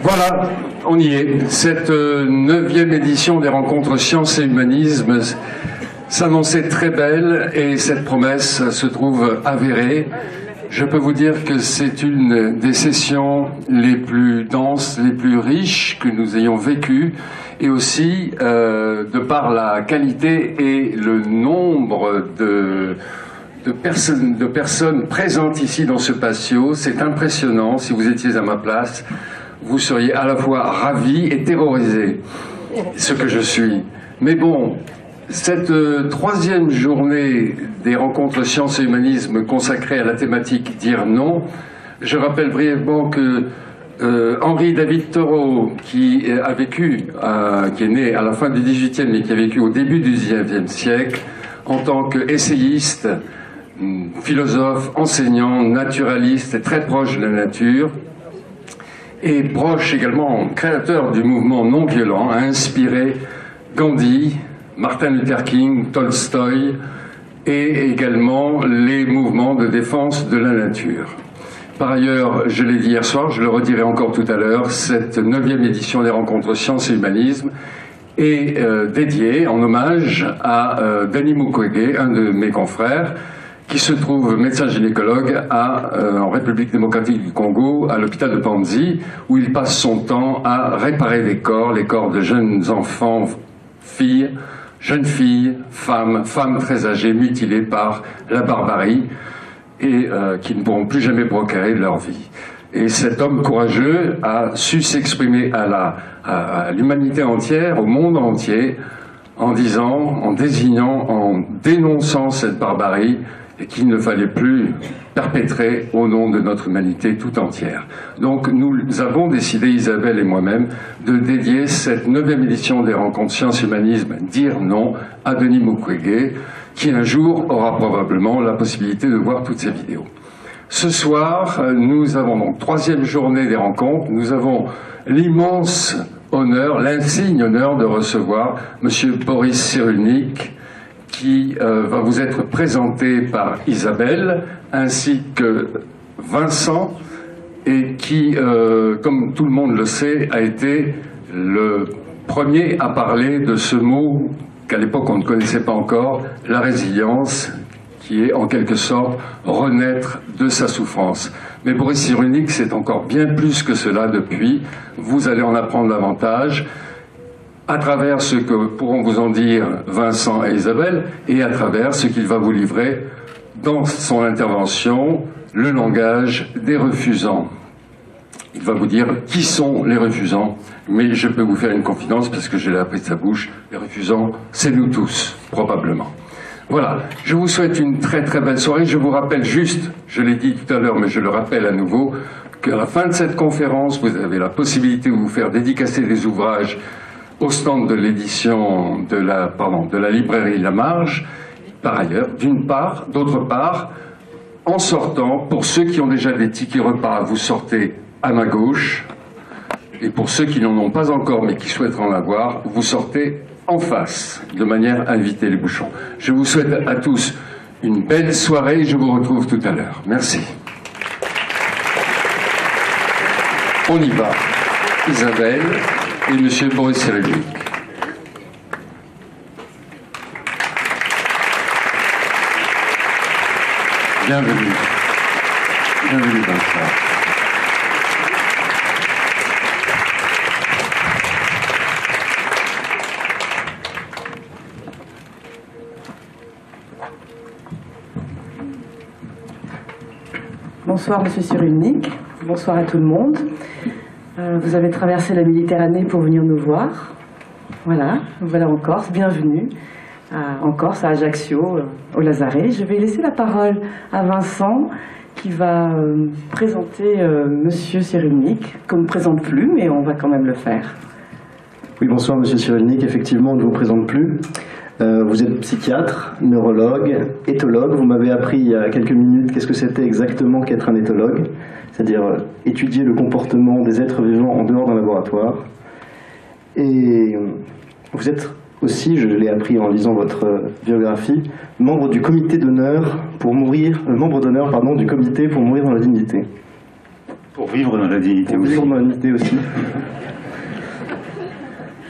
Voilà, on y est. Cette 9e édition des rencontres Sciences et Humanisme s'annonçait très belle et cette promesse se trouve avérée. Je peux vous dire que c'est une des sessions les plus denses, les plus riches que nous ayons vécues, et aussi de par la qualité et le nombre de personnes présentes ici dans ce patio. C'est impressionnant. Si vous étiez à ma place, vous seriez à la fois ravi et terrorisé, ce que je suis. Mais bon, cette 3e journée des rencontres Sciences et Humanisme consacrée à la thématique Dire non, je rappelle brièvement que Henri David Thoreau, qui a vécu, qui est né à la fin du XVIIIe mais qui a vécu au début du XIXe siècle, en tant qu'essayiste, philosophe, enseignant, naturaliste et très proche de la nature, et proche également, créateur du mouvement non violent, a inspiré Gandhi, Martin Luther King, Tolstoï, et également les mouvements de défense de la nature. Par ailleurs, je l'ai dit hier soir, je le redirai encore tout à l'heure, cette 9e édition des rencontres Sciences et Humanisme est dédiée en hommage à Denis Mukwege, un de mes confrères, qui se trouve médecin gynécologue en République démocratique du Congo, à l'hôpital de Panzi, où il passe son temps à réparer les corps de jeunes enfants, filles, jeunes filles, femmes très âgées, mutilées par la barbarie, et qui ne pourront plus jamais procréer de leur vie. Et cet homme courageux a su s'exprimer à l'humanité entière, au monde entier, en disant, en désignant, en dénonçant cette barbarie, et qu'il ne fallait plus perpétrer au nom de notre humanité tout entière. Donc nous avons décidé, Isabelle et moi-même, de dédier cette 9e édition des rencontres Sciences et Humanisme Dire non à Denis Mukwege, qui un jour aura probablement la possibilité de voir toutes ces vidéos. Ce soir, nous avons donc 3e journée des rencontres, nous avons l'immense honneur, l'insigne honneur de recevoir Monsieur Boris Cyrulnik, qui va vous être présenté par Isabelle, ainsi que Vincent, et qui, comme tout le monde le sait, a été le premier à parler de ce mot qu'à l'époque on ne connaissait pas encore, la résilience, qui est en quelque sorte renaître de sa souffrance. Mais Boris Cyrulnik, c'est encore bien plus que cela depuis. Vous allez en apprendre davantage à travers ce que pourront vous en dire Vincent et Isabelle, et à travers ce qu'il va vous livrer dans son intervention, le langage des refusants. Il va vous dire qui sont les refusants, mais je peux vous faire une confidence parce que je l'ai appris de sa bouche, les refusants, c'est nous tous, probablement. Voilà, je vous souhaite une très très belle soirée. Je vous rappelle juste, je l'ai dit tout à l'heure, mais je le rappelle à nouveau, qu'à la fin de cette conférence, vous avez la possibilité de vous faire dédicacer des ouvrages au stand de l'édition de la librairie La Marge, par ailleurs, d'une part. D'autre part, en sortant, pour ceux qui ont déjà des tickets repas, vous sortez à ma gauche, et pour ceux qui n'en ont pas encore mais qui souhaiteront en avoir, vous sortez en face, de manière à éviter les bouchons. Je vous souhaite à tous une belle soirée et je vous retrouve tout à l'heure. Merci. On y va. Isabelle et Monsieur Boris Cyrulnik. Bienvenue. Bienvenue dans le soir. Bonsoir Monsieur Cyrulnik, bonsoir à tout le monde. Vous avez traversé la Méditerranée pour venir nous voir. Voilà en Corse, bienvenue en Corse, à Ajaccio, au Lazaret. Je vais laisser la parole à Vincent qui va présenter Monsieur Cyrulnik, qu'on ne présente plus, mais on va quand même le faire. Oui, bonsoir Monsieur Cyrulnik, effectivement on ne vous présente plus. Vous êtes psychiatre, neurologue, éthologue. Vous m'avez appris il y a quelques minutes qu'est-ce que c'était exactement qu'être un éthologue, c'est-à-dire étudier le comportement des êtres vivants en dehors d'un laboratoire. Et vous êtes aussi, je l'ai appris en lisant votre biographie, membre du comité d'honneur pour mourir, membre d'honneur, pardon, du comité pour mourir dans la dignité. Pour vivre dans la dignité Pour aussi. vivre dans la dignité aussi.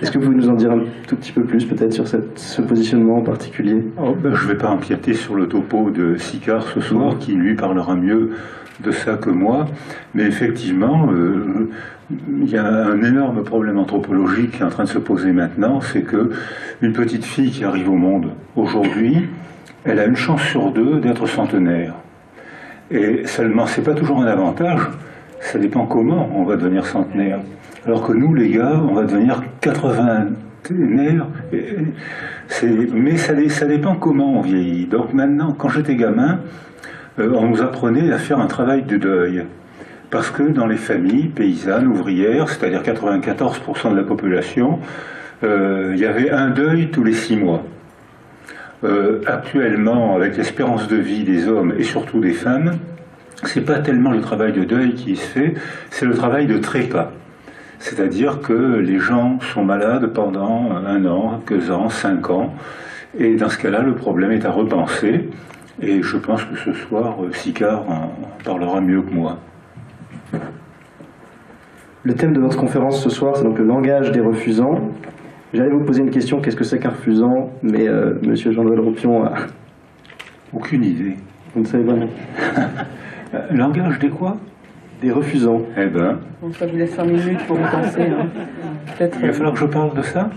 Est-ce que vous pouvez nous en dire un tout petit peu plus, peut-être, sur ce positionnement en particulier? Je ne vais pas empiéter sur le topo de Sicard ce soir, qui lui parlera mieux de ça que moi, mais effectivement, il y a un énorme problème anthropologique qui est en train de se poser maintenant, c'est que une petite fille qui arrive au monde aujourd'hui, elle a une chance sur deux d'être centenaire. Et seulement, c'est pas toujours un avantage, ça dépend comment on va devenir centenaire. Alors que nous, les gars, on va devenir 80-naire, mais ça dépend comment on vieillit. Donc maintenant, quand j'étais gamin, on nous apprenait à faire un travail de deuil. Parce que dans les familles paysannes, ouvrières, c'est-à-dire 94% de la population, il y avait un deuil tous les 6 mois. Actuellement, avec l'espérance de vie des hommes et surtout des femmes, c'est pas tellement le travail de deuil qui se fait, c'est le travail de trépas. C'est-à-dire que les gens sont malades pendant 1 an, 2 ans, 5 ans, et dans ce cas-là, le problème est à repenser. Et je pense que ce soir, Sicard en parlera mieux que moi. Le thème de votre conférence ce soir, c'est donc le langage des refusants. J'allais vous poser une question, qu'est-ce que c'est qu'un refusant? Mais monsieur Jean-Noël Ropion a... Aucune idée. Vous ne savez pas non. Langage des quoi? Des refusants. Eh ben, Bon, ça vous laisse 5 minutes pour y penser. Hein. il va falloir que je parle de ça.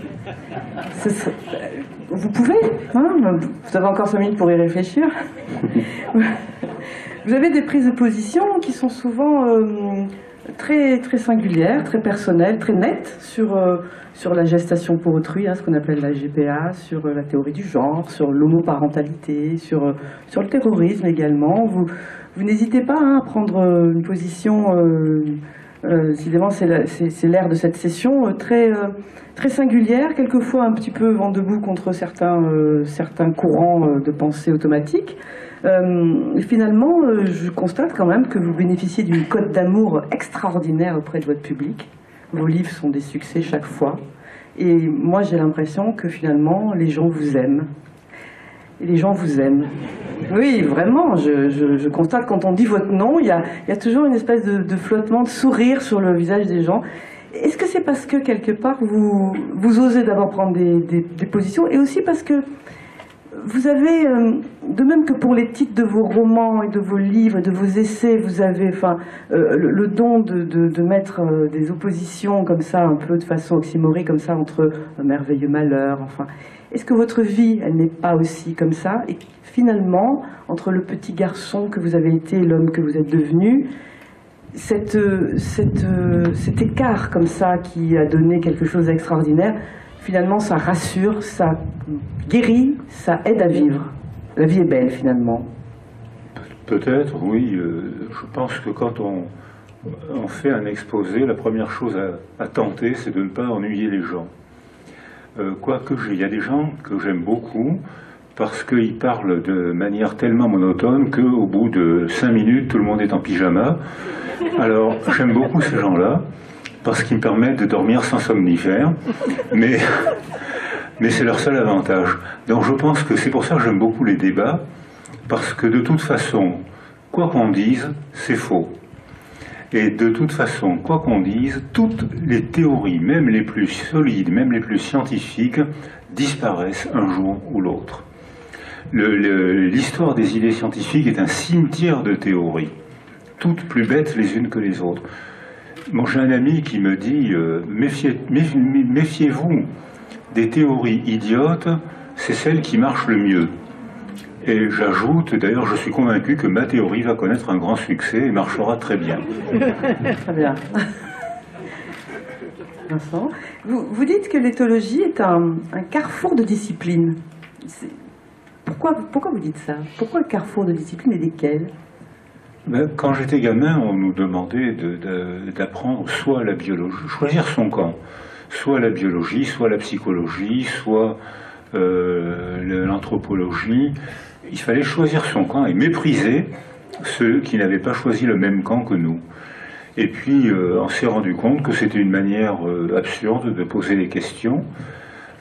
Vous pouvez, hein, vous avez encore 5 minutes pour y réfléchir. Vous avez des prises de position qui sont souvent très, très singulières, très personnelles, très nettes sur la gestation pour autrui, hein, ce qu'on appelle la GPA, sur la théorie du genre, sur l'homoparentalité, sur le terrorisme également. Vous n'hésitez pas, hein, à prendre une position, décidément c'est l'ère de cette session, très singulière, quelquefois un petit peu vent debout contre certains courants de pensée automatique. Finalement, je constate quand même que vous bénéficiez d'une cote d'amour extraordinaire auprès de votre public. Vos livres sont des succès chaque fois. Et moi, j'ai l'impression que finalement, les gens vous aiment. Et les gens vous aiment. Oui, vraiment, je constate quand on dit votre nom, il y a toujours une espèce de flottement, de sourire sur le visage des gens. Est-ce que c'est parce que, quelque part, vous osez d'abord prendre des positions, et aussi parce que vous avez, de même que pour les titres de vos romans et de vos livres, de vos essais, vous avez le don de mettre des oppositions comme ça, un peu de façon oxymorique, comme ça, entre un merveilleux malheur, enfin. Est-ce que votre vie, elle n'est pas aussi comme ça? Et finalement, entre le petit garçon que vous avez été et l'homme que vous êtes devenu, cet écart comme ça qui a donné quelque chose d'extraordinaire, finalement ça rassure, ça guérit, ça aide à vivre. La vie est belle finalement. Peut-être, oui. Je pense que quand on fait un exposé, la première chose à tenter, c'est de ne pas ennuyer les gens. Quoique il y a des gens que j'aime beaucoup, parce qu'ils parlent de manière tellement monotone qu'au bout de 5 minutes, tout le monde est en pyjama. Alors, j'aime beaucoup ces gens-là, parce qu'ils me permettent de dormir sans somnifère, mais c'est leur seul avantage. Donc je pense que c'est pour ça que j'aime beaucoup les débats, parce que de toute façon, quoi qu'on dise, c'est faux. Et de toute façon, quoi qu'on dise, toutes les théories, même les plus solides, même les plus scientifiques, disparaissent un jour ou l'autre. L'histoire des idées scientifiques est un cimetière de théories, toutes plus bêtes les unes que les autres. Bon, j'ai un ami qui me dit méfiez-vous des théories idiotes, c'est celle qui marche le mieux. Et j'ajoute, d'ailleurs, je suis convaincu que ma théorie va connaître un grand succès et marchera très bien. Très bien. Vincent, vous dites que l'éthologie est un carrefour de disciplines. Pourquoi vous dites ça? Pourquoi le carrefour de disciplines et desquelles? Quand j'étais gamin, on nous demandait d'apprendre soit la biologie, choisir son camp, soit la biologie, soit la psychologie, soit l'anthropologie. Il fallait choisir son camp et mépriser ceux qui n'avaient pas choisi le même camp que nous. Et puis, on s'est rendu compte que c'était une manière absurde de poser des questions.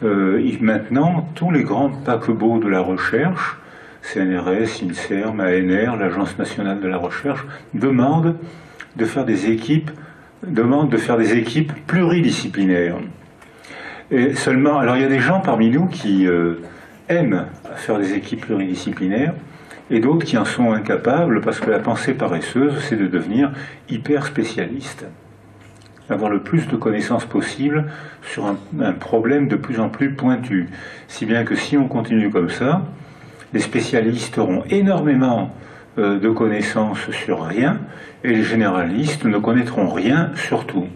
Maintenant, tous les grands paquebots de la recherche, CNRS, INSERM, ANR, l'Agence nationale de la recherche, demandent de faire des équipes, demande de faire des équipes pluridisciplinaires. Et seulement, alors il y a des gens parmi nous qui aiment faire des équipes pluridisciplinaires, et d'autres qui en sont incapables parce que la pensée paresseuse, c'est de devenir hyper spécialiste. Avoir le plus de connaissances possible sur un problème de plus en plus pointu. Si bien que si on continue comme ça, les spécialistes auront énormément de connaissances sur rien, et les généralistes ne connaîtront rien sur tout.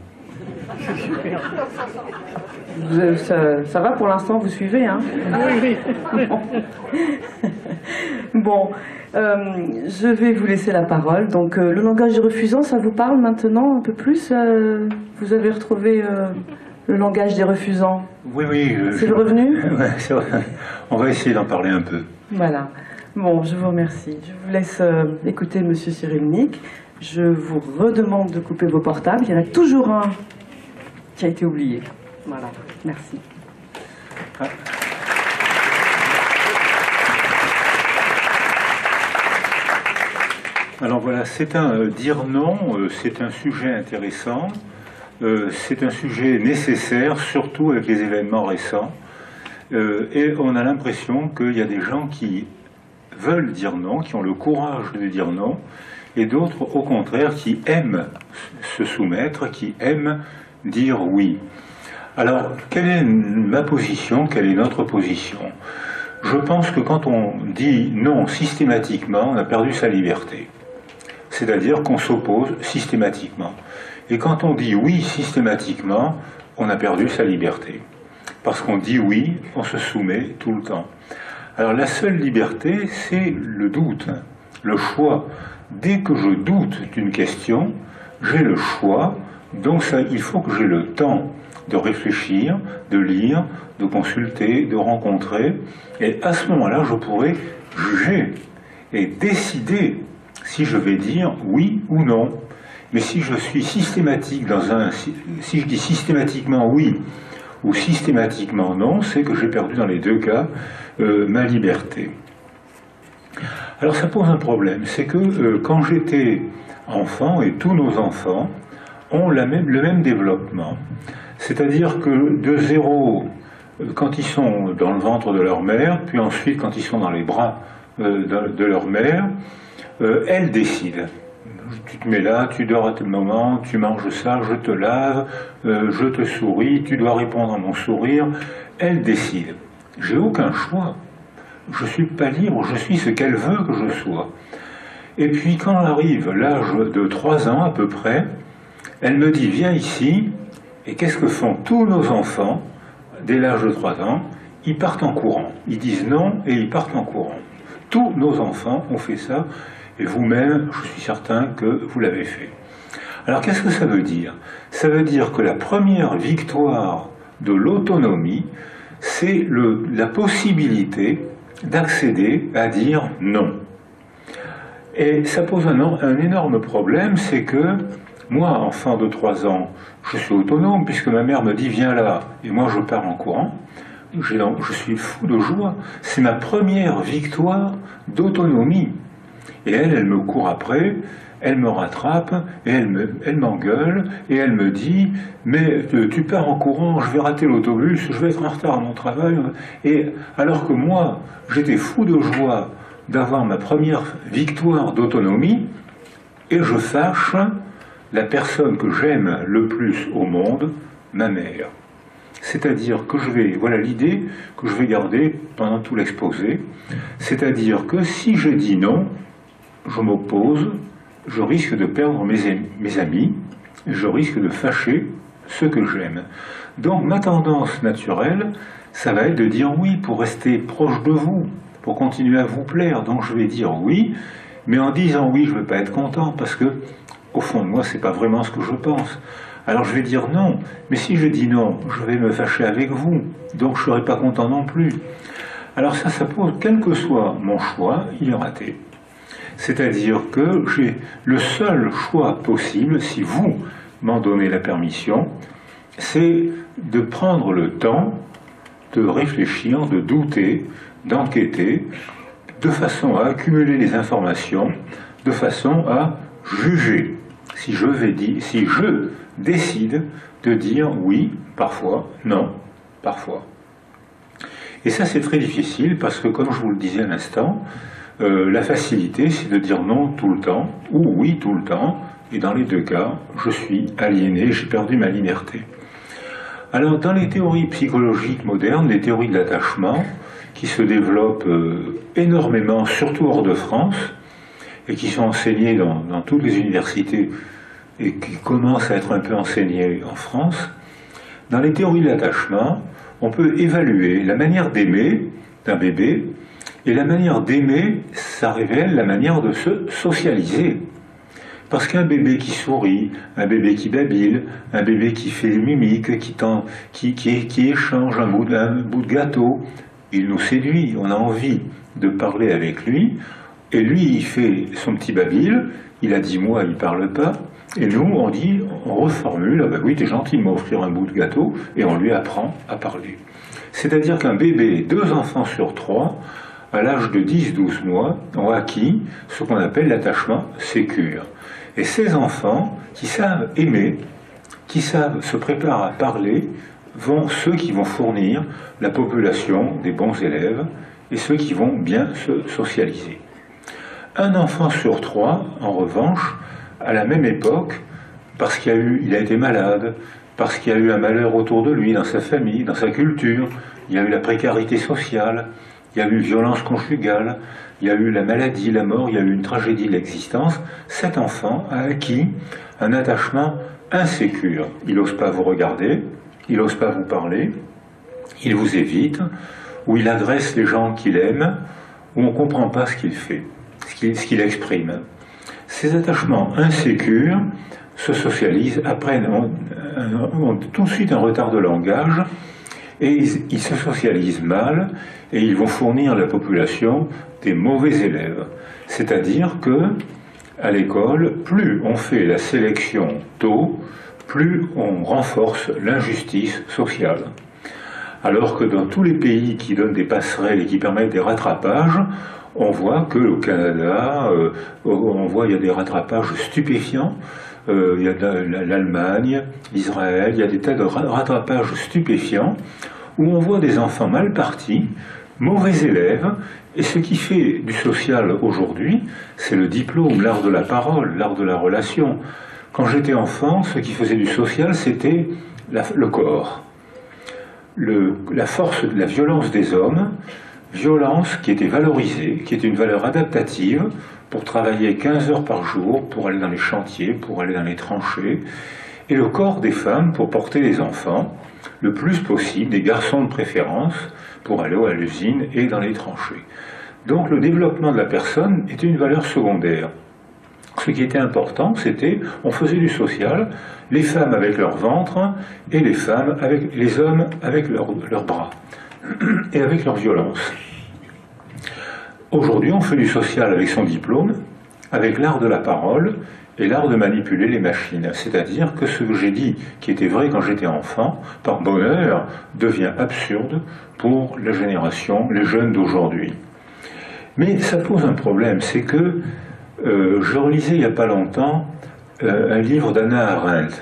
Ça va pour l'instant, vous suivez, hein? Oui, oui. Bon, je vais vous laisser la parole. Donc, le langage des refusants, ça vous parle maintenant un peu plus? Vous avez retrouvé le langage des refusants? Oui, oui. C'est revenu? Ouais, c'est vrai. On va essayer d'en parler un peu. Voilà. Bon, je vous remercie. Je vous laisse écouter Monsieur Cyrulnik. Je vous redemande de couper vos portables. Il y en a toujours un qui a été oublié. Voilà, merci. Ah. Alors voilà, c'est un dire non, c'est un sujet intéressant, c'est un sujet nécessaire, surtout avec les événements récents, et on a l'impression qu'il y a des gens qui veulent dire non, qui ont le courage de dire non, et d'autres, au contraire, qui aiment se soumettre, qui aiment dire oui. Alors, quelle est ma position, quelle est notre position? Je pense que quand on dit non systématiquement, on a perdu sa liberté. C'est-à-dire qu'on s'oppose systématiquement. Et quand on dit oui systématiquement, on a perdu sa liberté. Parce qu'on dit oui, on se soumet tout le temps. Alors la seule liberté, c'est le doute, le choix. Dès que je doute d'une question, j'ai le choix, donc ça, il faut que j'ai le temps de réfléchir, de lire, de consulter, de rencontrer, et à ce moment-là, je pourrai juger et décider si je vais dire oui ou non. Mais si je suis systématique si je dis systématiquement oui ou systématiquement non, c'est que j'ai perdu dans les deux cas ma liberté. Alors ça pose un problème, c'est que quand j'étais enfant, et tous nos enfants ont le même développement, c'est-à-dire que de zéro, quand ils sont dans le ventre de leur mère, puis ensuite quand ils sont dans les bras de leur mère, elle décide. Tu te mets là, tu dors à tel moment, tu manges ça, je te lave, je te souris, tu dois répondre à mon sourire. Elle décide. J'ai aucun choix. Je suis pas libre, je suis ce qu'elle veut que je sois. Et puis quand arrive l'âge de 3 ans à peu près, elle me dit viens ici, et qu'est-ce que font tous nos enfants dès l'âge de 3 ans? Ils partent en courant. Ils disent non et ils partent en courant. Tous nos enfants ont fait ça. Et vous-même, je suis certain que vous l'avez fait. Alors qu'est-ce que ça veut dire? Ça veut dire que la première victoire de l'autonomie, c'est la possibilité d'accéder à dire non. Et ça pose un énorme problème, c'est que moi, enfant de 3 ans, je suis autonome puisque ma mère me dit viens là, et moi je pars en courant. Je suis fou de joie. C'est ma première victoire d'autonomie. Et elle me court après, elle me rattrape, et elle m'engueule, et elle me dit « Mais tu pars en courant, je vais rater l'autobus, je vais être en retard à mon travail. » Et alors que moi, j'étais fou de joie d'avoir ma première victoire d'autonomie, et je fâche la personne que j'aime le plus au monde, ma mère. C'est-à-dire que voilà l'idée que je vais garder pendant tout l'exposé, c'est-à-dire que si je dis non, je m'oppose, je risque de perdre mes amis, je risque de fâcher ceux que j'aime. Donc ma tendance naturelle, ça va être de dire oui pour rester proche de vous, pour continuer à vous plaire. Donc je vais dire oui, mais en disant oui, je ne vais pas être content, parce que, au fond de moi, c'est pas vraiment ce que je pense. Alors je vais dire non, mais si je dis non, je vais me fâcher avec vous, donc je ne serai pas content non plus. Alors ça pose, quel que soit mon choix, il est raté. C'est-à-dire que j'ai le seul choix possible, si vous m'en donnez la permission, c'est de prendre le temps de réfléchir, de douter, d'enquêter, de façon à accumuler les informations, de façon à juger. si je décide de dire oui, parfois, non, parfois. Et ça, c'est très difficile parce que, comme je vous le disais à l'instant, la facilité, c'est de dire non tout le temps, ou oui tout le temps, et dans les deux cas, je suis aliéné, j'ai perdu ma liberté. Alors, dans les théories psychologiques modernes, les théories de l'attachement, qui se développent énormément, surtout hors de France, et qui sont enseignées dans toutes les universités, et qui commencent à être un peu enseignées en France, dans les théories de l'attachement, on peut évaluer la manière d'aimer d'un bébé, et la manière d'aimer, ça révèle la manière de se socialiser. Parce qu'un bébé qui sourit, un bébé qui babille, un bébé qui fait des mimiques, qui échange un bout de gâteau, il nous séduit, on a envie de parler avec lui, et lui il fait son petit babil, il a 10 mois, il ne parle pas, et nous on reformule, ah ben oui, t'es gentil de m'offrir un bout de gâteau, et on lui apprend à parler. C'est-à-dire qu'un bébé, 2 enfants sur 3, à l'âge de 10-12 mois, ont acquis ce qu'on appelle l'attachement sécure. Et ces enfants qui savent aimer, qui savent se préparer à parler, ceux qui vont fournir la population des bons élèves et ceux qui vont bien se socialiser. Un enfant sur 3, en revanche, à la même époque, parce qu'il a été malade, parce qu'il y a eu un malheur autour de lui, dans sa famille, dans sa culture, il y a eu la précarité sociale, il y a eu violence conjugale, il y a eu la maladie, la mort, il y a eu une tragédie de l'existence, cet enfant a acquis un attachement insécure. Il n'ose pas vous regarder, il n'ose pas vous parler, il vous évite, ou il adresse les gens qu'il aime, où on ne comprend pas ce qu'il fait, ce qu'il exprime. Ces attachements insécures se socialisent, ont tout de suite un retard de langage, et ils se socialisent mal, et ils vont fournir à la population des mauvais élèves. C'est-à-dire que, à l'école, plus on fait la sélection tôt, plus on renforce l'injustice sociale. Alors que dans tous les pays qui donnent des passerelles et qui permettent des rattrapages, on voit qu'au Canada, il y a des rattrapages stupéfiants. Il y a l'Allemagne, l'Israël, il y a des tas de rattrapages stupéfiants où on voit des enfants mal partis, mauvais élèves, et ce qui fait du social aujourd'hui, c'est le diplôme, l'art de la parole, l'art de la relation. Quand j'étais enfant, ce qui faisait du social, c'était le corps. La force de la violence des hommes, violence qui était valorisée, qui était une valeur adaptative, pour travailler 15 heures par jour, pour aller dans les chantiers, pour aller dans les tranchées, et le corps des femmes pour porter les enfants, le plus possible, des garçons de préférence, pour aller à l'usine et dans les tranchées. Donc le développement de la personne était une valeur secondaire. Ce qui était important, c'était, on faisait du social, les femmes avec leur ventre, et les hommes avec leurs bras, et avec leur violence. Aujourd'hui, on fait du social avec son diplôme, avec l'art de la parole et l'art de manipuler les machines. C'est-à-dire que ce que j'ai dit, qui était vrai quand j'étais enfant, par bonheur, devient absurde pour la génération, les jeunes d'aujourd'hui. Mais ça pose un problème, c'est que je relisais il n'y a pas longtemps un livre d'Hannah Arendt.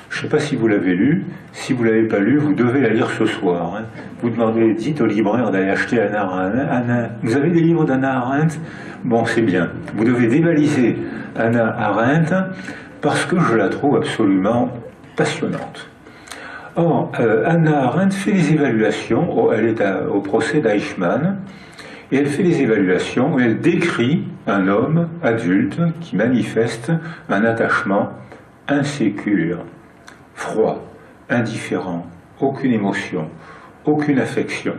Je ne sais pas si vous l'avez lu. Si vous ne l'avez pas lu, vous devez la lire ce soir. Hein. Vous demandez, dites au libraire d'aller acheter Hannah Arendt. Vous avez des livres d'Hannah Arendt? Bon, c'est bien. Vous devez dévaliser Hannah Arendt parce que je la trouve absolument passionnante. Or, Hannah Arendt fait des évaluations. Elle est au procès d'Eichmann. Et elle fait des évaluations et elle décrit un homme adulte qui manifeste un attachement insécure, froid, indifférent, aucune émotion, aucune affection.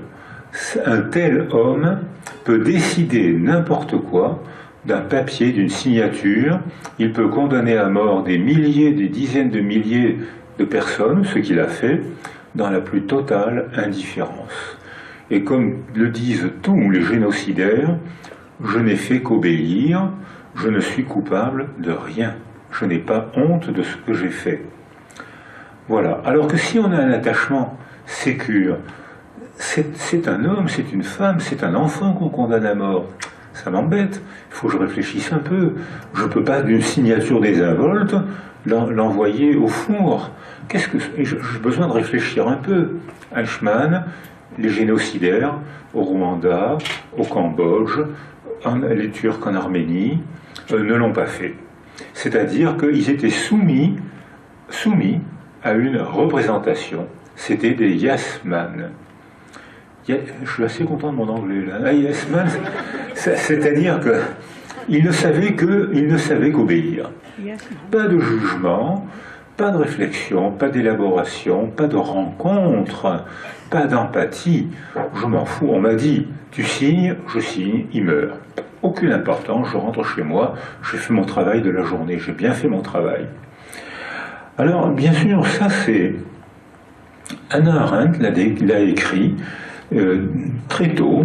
Un tel homme peut décider n'importe quoi d'un papier, d'une signature. Il peut condamner à mort des milliers, des dizaines de milliers de personnes, ce qu'il a fait, dans la plus totale indifférence. Et comme le disent tous les génocidaires, je n'ai fait qu'obéir, je ne suis coupable de rien. Je n'ai pas honte de ce que j'ai fait. Voilà. Alors que si on a un attachement sécure, c'est un homme, c'est une femme, c'est un enfant qu'on condamne à mort. ça m'embête, il faut que je réfléchisse un peu. Je ne peux pas, d'une signature désinvolte, l'envoyer au four. J'ai besoin de réfléchir un peu. Eichmann, les génocidaires au Rwanda, au Cambodge, les Turcs en Arménie, ne l'ont pas fait. C'est-à-dire qu'ils étaient soumis à une représentation. C'était des yes man. Je suis assez content de mon anglais là. Yes man, c'est-à-dire qu'ils ne savaient qu'obéir. Pas de jugement, pas de réflexion, pas d'élaboration, pas de rencontre, pas d'empathie. Je m'en fous. On m'a dit, tu signes, je signe, il meurt. Aucune importance, je rentre chez moi, j'ai fait mon travail de la journée, j'ai bien fait mon travail. Alors, bien sûr, ça c'est... Hannah Arendt l'a écrit très tôt,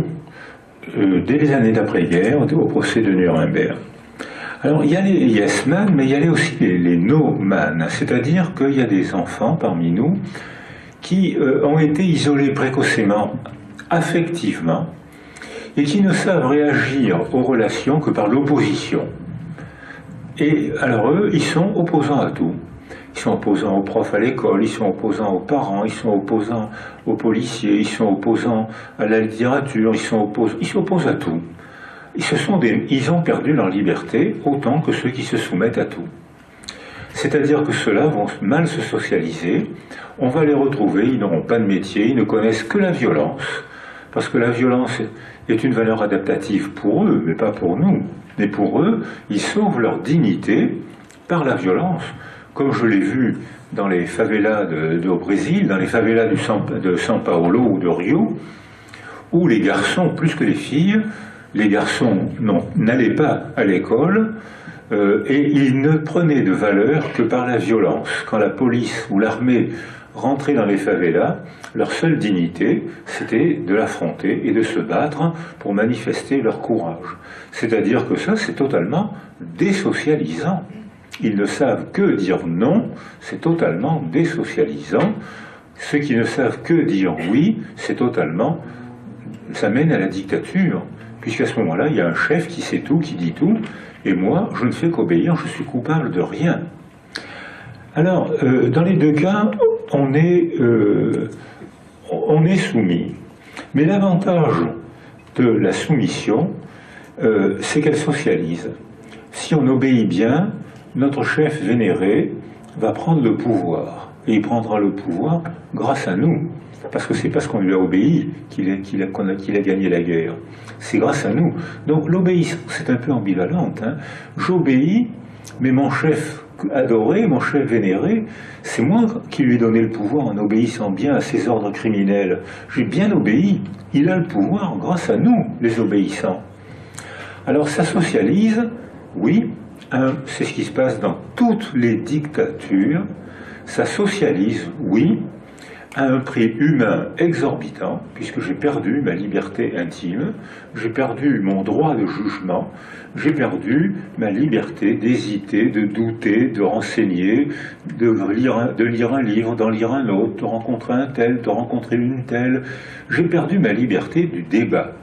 dès les années d'après-guerre, au procès de Nuremberg. Alors, il y a les yes man, mais il y a aussi les no man, c'est-à-dire qu'il y a des enfants parmi nous qui ont été isolés précocement, affectivement, et qui ne savent réagir aux relations que par l'opposition. Et alors eux, ils sont opposants à tout. Ils sont opposants aux profs à l'école, ils sont opposants aux parents, ils sont opposants aux policiers, ils sont opposants à la littérature, ils s'opposent à tout. Ils ont perdu leur liberté autant que ceux qui se soumettent à tout. C'est-à-dire que ceux-là vont mal se socialiser, on va les retrouver, ils n'auront pas de métier, ils ne connaissent que la violence, parce que la violence est une valeur adaptative pour eux, mais pas pour nous. Mais pour eux, ils sauvent leur dignité par la violence, comme je l'ai vu dans les favelas au Brésil, dans les favelas de São Paulo ou de Rio, où les garçons, plus que les filles, les garçons n'allaient pas à l'école, et ils ne prenaient de valeur que par la violence. Quand la police ou l'armée rentrait dans les favelas, leur seule dignité, c'était de l'affronter et de se battre pour manifester leur courage. C'est-à-dire que ça, c'est totalement désocialisant. Ils ne savent que dire non, c'est totalement désocialisant. Ceux qui ne savent que dire oui, c'est totalement... ça mène à la dictature. Puisqu'à ce moment-là, il y a un chef qui sait tout, qui dit tout, et moi, je ne fais qu'obéir, je suis coupable de rien. Alors, dans les deux cas, on est soumis. Mais l'avantage de la soumission, c'est qu'elle socialise. Si on obéit bien, notre chef vénéré va prendre le pouvoir. Et il prendra le pouvoir grâce à nous. Parce que c'est parce qu'on lui a obéi qu'il a gagné la guerre. C'est grâce à nous. Donc l'obéissance, c'est un peu ambivalente. Hein. J'obéis, mais mon chef adoré, mon chef vénéré, c'est moi qui lui ai donné le pouvoir en obéissant bien à ses ordres criminels. J'ai bien obéi. Il a le pouvoir grâce à nous, les obéissants. Alors ça socialise, oui, c'est ce qui se passe dans toutes les dictatures. Ça socialise, oui, à un prix humain exorbitant, puisque j'ai perdu ma liberté intime, j'ai perdu mon droit de jugement, j'ai perdu ma liberté d'hésiter, de douter, de renseigner, de lire un livre, d'en lire un autre, de rencontrer un tel, de rencontrer une telle. J'ai perdu ma liberté du débat.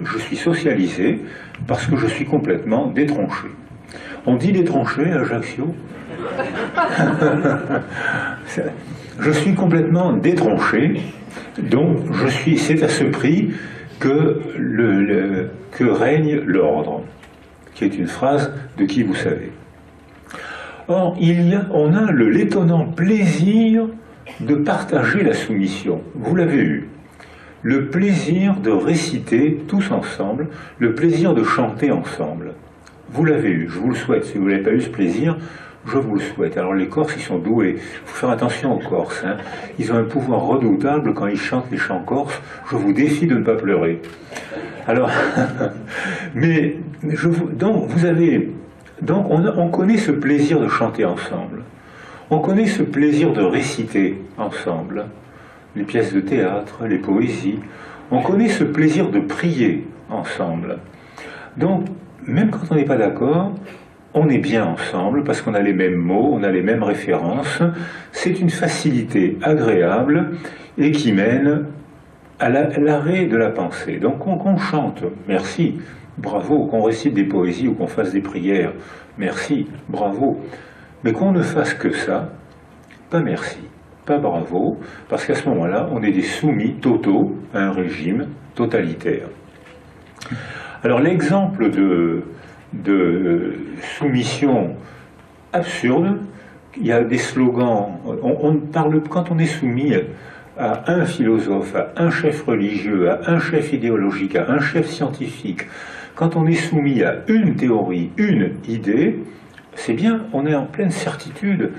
Je suis socialisé parce que je suis complètement détronché. On dit détronché à Ajaccio. Je suis complètement détronché, donc c'est à ce prix que règne l'ordre, qui est une phrase de qui vous savez. Or, on a l'étonnant plaisir de partager la soumission. Vous l'avez eu. Le plaisir de réciter tous ensemble, le plaisir de chanter ensemble. Vous l'avez eu, je vous le souhaite. Si vous n'avez pas eu ce plaisir, je vous le souhaite. Alors les Corses, ils sont doués. Il faut faire attention aux Corses. Hein. Ils ont un pouvoir redoutable quand ils chantent les chants corses. Je vous défie de ne pas pleurer. Alors, mais on connaît ce plaisir de chanter ensemble. On connaît ce plaisir de réciter ensemble. Les pièces de théâtre, les poésies. On connaît ce plaisir de prier ensemble. Donc, même quand on n'est pas d'accord, on est bien ensemble parce qu'on a les mêmes mots, on a les mêmes références. C'est une facilité agréable et qui mène à l'arrêt de la pensée. Donc on chante, merci, bravo. Qu'on récite des poésies ou qu'on fasse des prières, merci, bravo. Mais qu'on ne fasse que ça, pas merci, pas bravo, parce qu'à ce moment-là, on est des soumis totaux à un régime totalitaire. Alors l'exemple de soumission absurde, il y a des slogans, on parle, quand on est soumis à un philosophe, à un chef religieux, à un chef idéologique, à un chef scientifique, quand on est soumis à une théorie, une idée, c'est bien, on est en pleine certitude.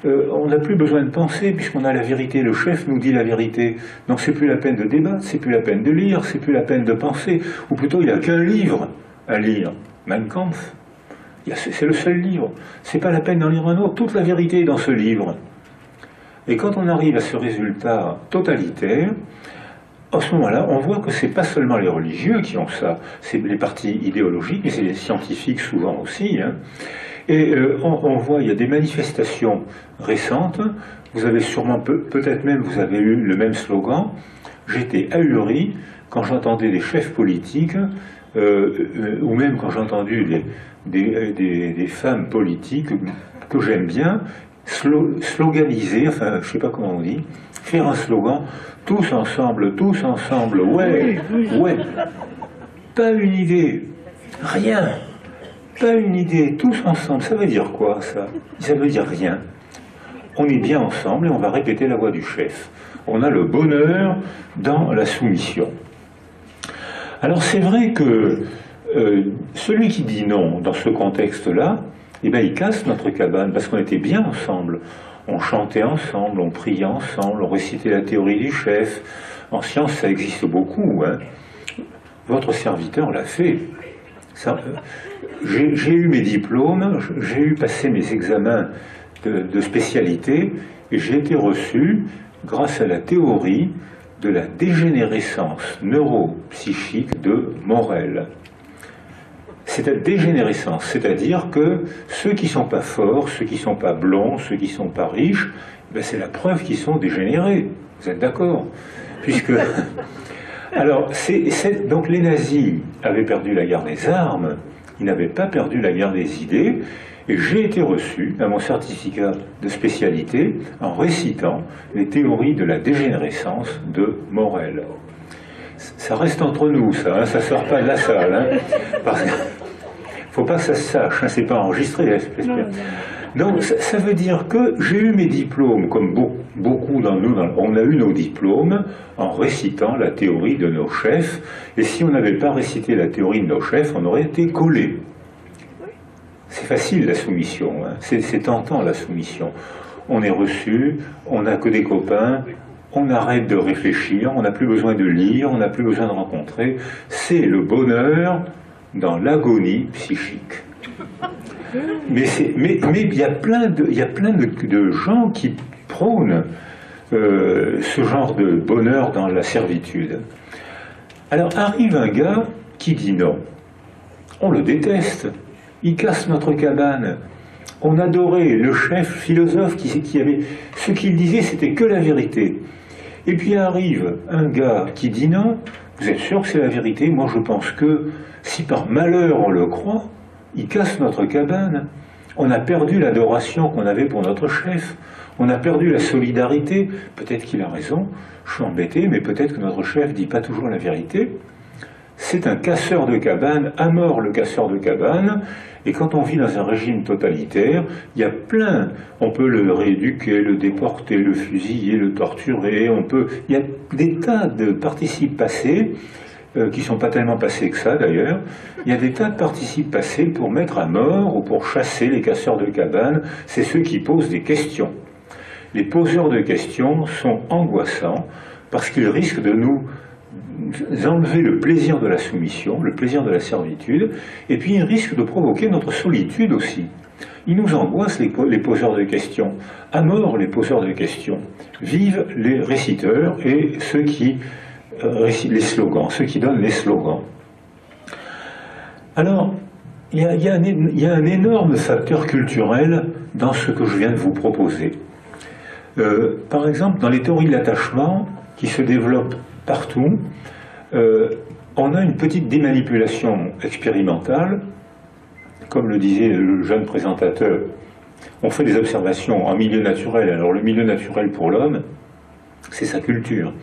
On n'a plus besoin de penser puisqu'on a la vérité, le chef nous dit la vérité. Donc c'est plus la peine de débattre, c'est plus la peine de lire, c'est plus la peine de penser. Ou plutôt, il n'y a qu'un livre à lire, Mein Kampf. C'est le seul livre. C'est pas la peine d'en lire un autre. Toute la vérité est dans ce livre. Et quand on arrive à ce résultat totalitaire, à ce moment-là, on voit que c'est pas seulement les religieux qui ont ça, c'est les partis idéologiques, mais c'est les scientifiques souvent aussi. Hein. Et on voit, il y a des manifestations récentes. Vous avez sûrement, peut-être même, vous avez eu le même slogan. J'étais ahuri quand j'entendais des chefs politiques, ou même quand j'ai entendu des femmes politiques que j'aime bien, sloganiser, enfin, je sais pas comment on dit, faire un slogan, tous ensemble, ouais, ouais. Pas une idée, rien. Pas une idée, tous ensemble. Ça veut dire quoi, ça? Ça veut dire rien. On est bien ensemble et on va répéter la voix du chef. On a le bonheur dans la soumission. Alors c'est vrai que celui qui dit non dans ce contexte-là, eh ben, il casse notre cabane parce qu'on était bien ensemble. On chantait ensemble, on priait ensemble, on récitait la théorie du chef. En science, ça existe beaucoup. Hein. Votre serviteur l'a fait. J'ai eu mes diplômes, j'ai eu passé mes examens de spécialité et j'ai été reçu grâce à la théorie de la dégénérescence neuropsychique de Morel. C'est la dégénérescence, c'est-à-dire que ceux qui ne sont pas forts, ceux qui ne sont pas blonds, ceux qui ne sont pas riches, ben c'est la preuve qu'ils sont dégénérés. Vous êtes d'accord? Puisque... Alors, donc les nazis avaient perdu la guerre des armes, ils n'avaient pas perdu la guerre des idées, et j'ai été reçu à mon certificat de spécialité en récitant les théories de la dégénérescence de Morel. Ça reste entre nous, ça, hein, ça sort pas de la salle, hein, parce que faut pas que ça se sache, hein, c'est pas enregistré, j'espère. Donc ça veut dire que j'ai eu mes diplômes, comme beaucoup dans nous, on a eu nos diplômes en récitant la théorie de nos chefs, et si on n'avait pas récité la théorie de nos chefs, on aurait été collés. C'est facile la soumission, hein. C'est tentant la soumission. On est reçu, on n'a que des copains, on arrête de réfléchir, on n'a plus besoin de lire, on n'a plus besoin de rencontrer. C'est le bonheur dans l'agonie psychique. Mais il y a plein de gens qui prônent ce genre de bonheur dans la servitude. Alors arrive un gars qui dit non. On le déteste. Il casse notre cabane. On adorait le chef philosophe qui avait... Ce qu'il disait, c'était que la vérité. Et puis arrive un gars qui dit non. Vous êtes sûr que c'est la vérité? Moi je pense que si par malheur on le croit, il casse notre cabane. On a perdu l'adoration qu'on avait pour notre chef. On a perdu la solidarité. Peut-être qu'il a raison. Je suis embêté, mais peut-être que notre chef ne dit pas toujours la vérité. C'est un casseur de cabane, à mort le casseur de cabane. Et quand on vit dans un régime totalitaire, il y a plein. On peut le rééduquer, le déporter, le fusiller, le torturer. Il y a des tas de participes passés qui ne sont pas tellement passés que ça d'ailleurs, il y a des tas de participes passés pour mettre à mort ou pour chasser les casseurs de cabanes, c'est ceux qui posent des questions. Les poseurs de questions sont angoissants parce qu'ils risquent de nous enlever le plaisir de la soumission, le plaisir de la servitude, et puis ils risquent de provoquer notre solitude aussi. Ils nous angoissent, les poseurs de questions. À mort les poseurs de questions. Vivent les réciteurs et ceux qui les slogans, ceux qui donnent les slogans. Alors, il y a un énorme facteur culturel dans ce que je viens de vous proposer. Par exemple, dans les théories de l'attachement, qui se développent partout, on a une petite démanipulation expérimentale, comme le disait le jeune présentateur. On fait des observations en milieu naturel. Alors le milieu naturel pour l'homme, c'est sa culture.